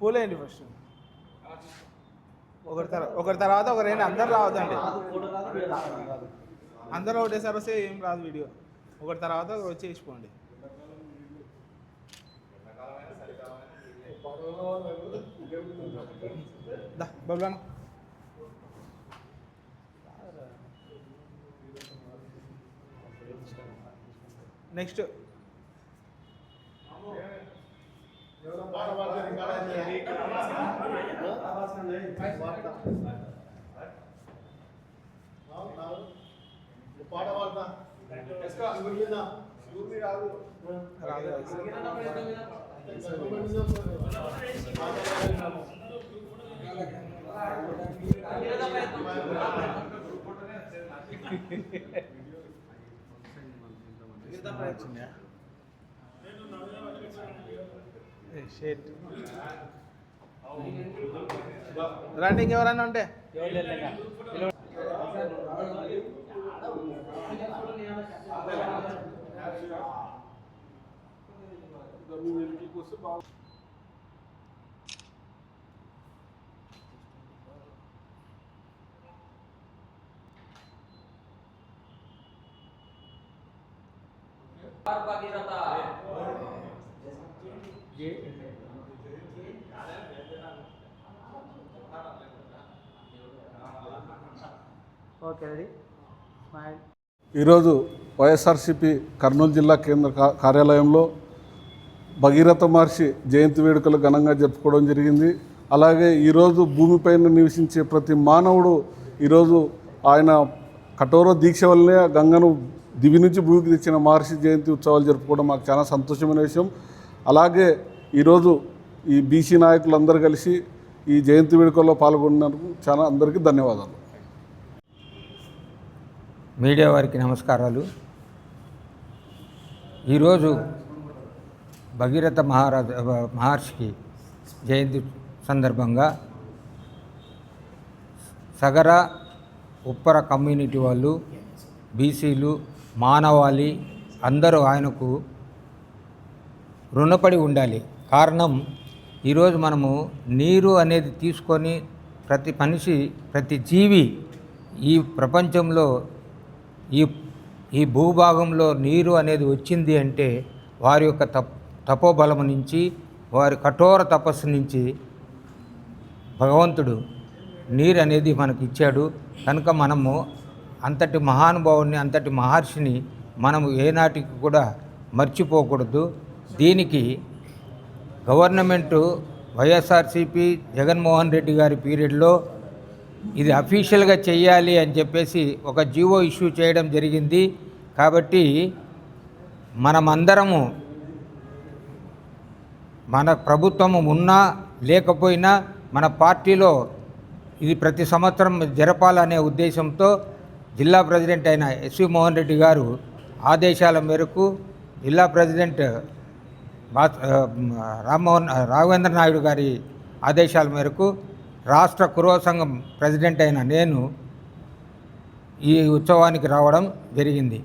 పోలేండి first ఒకరి తర్వాత ఒకరైనా అందరు రావద్దండి. అందరూ ఒకటేసారి వస్తే ఏం రాదు వీడియో. ఒకరి తర్వాత ఒకరు వచ్చి వేసిపోండి. బబ్లాను నెక్స్ట్ రండి, ఇంకెవరన్నా ఉంటే ఈరోజు వైఎస్ఆర్సీపీ కర్నూలు జిల్లా కేంద్ర కార్యాలయంలో భగీరథ మహర్షి జయంతి వేడుకలు ఘనంగా జరుపుకోవడం జరిగింది. అలాగే ఈరోజు భూమిపైన నివసించే ప్రతి మానవుడు ఈరోజు ఆయన కఠోర దీక్ష వల్లనే గంగను దివి నుంచి భూమికి తెచ్చిన మహర్షి జయంతి ఉత్సవాలు జరుపుకోవడం మాకు చాలా సంతోషమైన విషయం. అలాగే ఈరోజు ఈ బీసీ నాయకులందరూ కలిసి ఈ జయంతి వేడుకల్లో పాల్గొన్నందుకు చాలా అందరికీ ధన్యవాదాలు. మీడియా వారికి నమస్కారాలు. ఈరోజు భగీరథ మహర్షికి జయంతి సందర్భంగా సగర ఉప్పర కమ్యూనిటీ వాళ్ళు, బీసీలు, మానవాళి అందరూ ఆయనకు రుణపడి ఉండాలి. కారణం, ఈరోజు మనము నీరు అనేది తీసుకొని ప్రతి మనిషి, ప్రతి జీవి ఈ ప్రపంచంలో ఈ భూభాగంలో నీరు అనేది వచ్చింది అంటే వారి యొక్క తపోబలము నుంచి, వారి కఠోర తపస్సు నుంచి భగవంతుడు నీరు అనేది మనకి ఇచ్చాడు. కనుక మనము అంతటి మహానుభావుని, అంతటి మహర్షిని మనము ఏనాటికి కూడా మర్చిపోకూడదు. దీనికి గవర్నమెంటు వైఎస్ఆర్సీపీ జగన్మోహన్ రెడ్డి గారి పీరియడ్లో ఇది అఫీషియల్గా చెయ్యాలి అని చెప్పేసి ఒక జీవో ఇష్యూ చేయడం జరిగింది. కాబట్టి మనమందరము, మన ప్రభుత్వము ఉన్నా లేకపోయినా మన పార్టీలో ఇది ప్రతి సంవత్సరం జరపాలనే ఉద్దేశంతో జిల్లా ప్రెసిడెంట్ అయిన ఎస్వి మోహన్ రెడ్డి గారు ఆదేశాల మేరకు, జిల్లా ప్రెసిడెంట్ రాఘవేంద్ర నాయుడు గారి ఆదేశాల మేరకు రాష్ట్ర కురవ సంఘం ప్రెసిడెంట్ అయిన నేను ఈ ఉత్సవానికి రావడం జరిగింది.